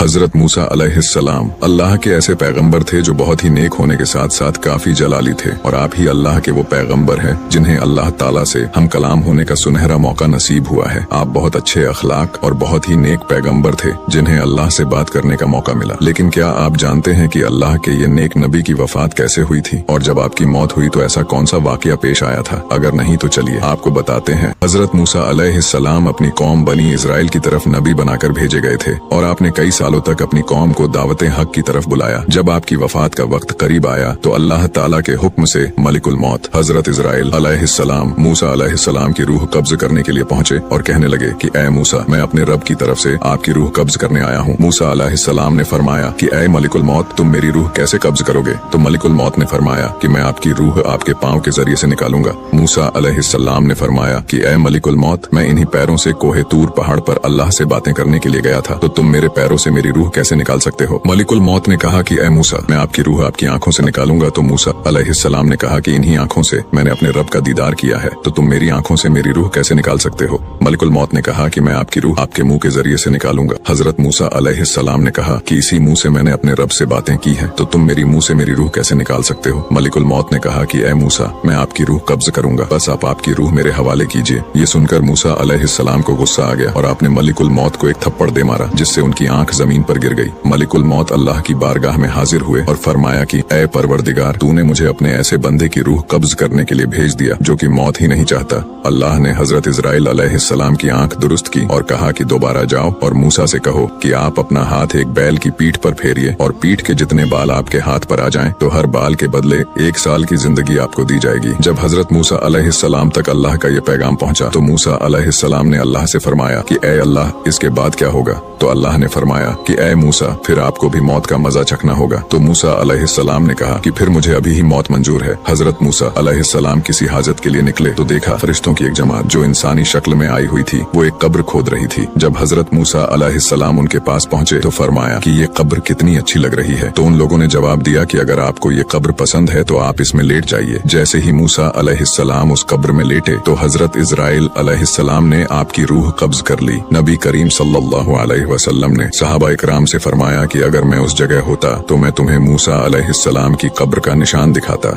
हजरत मूसा अलैहिस्सलाम अल्लाह के ऐसे पैगंबर थे जो बहुत ही नेक होने के साथ साथ काफी जलाली थे, और आप ही अल्लाह के वो पैगंबर हैं जिन्हें अल्लाह ताला से हम कलाम होने का सुनहरा मौका नसीब हुआ है। आप बहुत अच्छे अखलाक और बहुत ही नेक पैगंबर थे जिन्हें अल्लाह से बात करने का मौका मिला। लेकिन क्या आप जानते हैं कि अल्लाह के ये नेक नबी की वफात कैसे हुई थी, और जब आपकी मौत हुई तो ऐसा कौन सा वाकया पेश आया था? अगर नहीं तो चलिए आपको बताते हैं। हजरत मूसा अलैहिस्सलाम अपनी कौम बनी इजराइल की तरफ नबी बनाकर भेजे गए थे, और आपने कई सालों तक अपनी कौम को दावत हक की तरफ बुलाया। जब आपकी वफात का वक्त करीब आया तो अल्लाह ताला के हुक्म से मलिकुल मौत हजरत इजराइल अलैहिस्सलाम मूसा अलैहिस्सलाम की रूह कब्ज करने के लिए पहुंचे और कहने लगे कि ऐ मूसा, मैं अपने रब की तरफ से आपकी रूह कब्ज करने आया हूँ। मूसा अलैहिस्सलाम ने फरमाया कि ऐ मलिकुल मौत, तुम मेरी रूह कैसे कब्ज करोगे? तो मलिकुल मौत ने फरमाया कि मैं आपकी रूह आपके पाँव के जरिए से निकालूंगा। मूसा अलैहिस्सलाम ने फरमाया कि ऐ मलिकुल मौत, मैं इन्हीं पैरों से कोहे तूर पहाड़ पर अल्लाह से बातें करने के लिए गया था, तो तुम मेरे पैरों से मेरी रूह कैसे निकाल सकते हो? मलिकुल मौत ने कहा कि ऐ मूसा, मैं आपकी रूह आपकी आंखों से निकालूंगा। तो मूसा अलैहिस्सलाम ने कहा कि इन्हीं आंखों से मैंने अपने रब का दीदार किया है, तो तुम मेरी आंखों से मेरी रूह कैसे निकाल सकते हो? मलिकुल मौत ने कहा कि मैं आपकी रूह आपके मुंह के जरिए से निकालूंगा। हजरत मूसा अलैहिस्सलाम ने कहा कि इसी मुंह से मैंने अपने रब से बातें की हैं, तो तुम मेरी मुंह से मेरी रूह कैसे निकाल सकते हो? मलिकुल मौत ने कहा कि ऐ मूसा, मैं आपकी रूह कब्ज करूंगा, बस आप आपकी रूह मेरे हवाले कीजिए। ये सुनकर मूसा अलैहिस्सलाम को गुस्सा आ गया और आपने मलिकुल मौत को एक थप्पड़ दे मारा, जिससे उनकी आंख जमीन पर गिर गई। मलिकुल मौत अल्लाह की बारगाह में हाजिर हुए और फरमाया कि ऐ परवरदिगार, तूने मुझे अपने ऐसे बंदे की रूह कब्ज करने के लिए भेज दिया जो कि मौत ही नहीं चाहता। अल्लाह ने हजरत इजराइल अलैहिस्सलाम की आंख दुरुस्त की और कहा कि दोबारा जाओ और मूसा से कहो कि आप अपना हाथ एक बैल की पीठ पर फेरिए, और पीठ के जितने बाल आपके हाथ पर आ जाएं तो हर बाल के बदले 1 साल की जिंदगी आपको दी जाएगी। जब हजरत मूसा अलैहिस्सलाम तक अल्लाह का ये पैगाम पहुंचा तो मूसा अलैहिस्सलाम ने अल्लाह से फरमाया कि ऐ अल्लाह, इसके बाद क्या होगा? तो अल्लाह ने फरमाया कि ऐ मूसा, फिर आपको भी मौत का मजा चखना होगा। तो मूसा अलैहिस्सलाम ने कहा कि फिर मुझे अभी ही मौत मंजूर है। हजरत मूसा अलैहिस्सलाम किसी हाजत के लिए निकले तो देखा फरिश्तों की एक जमात जो इंसानी शक्ल में आई हुई थी वो एक कब्र खोद रही थी। जब हजरत मूसा अलैहिस्सलाम उनके पास पहुंचे तो फरमाया कि ये कब्र कितनी अच्छी लग रही है। तो उन लोगों ने जवाब दिया कि अगर आपको ये कब्र पसंद है तो आप इसमें लेट जाइए। जैसे ही मूसा अलैहिस्सलाम उस कब्र में लेटे तो हजरत इजराइल अलैहिस्सलाम ने आपकी रूह कब्ज कर ली। नबी करीम सल्लल्लाहु अलैहि वसल्लम ने सहाबा इकराम से फरमाया कि अगर मैं उस जगह होता तो मैं तुम्हें मूसा अलैहिस्सलाम की कब्र का निशान दिखाता।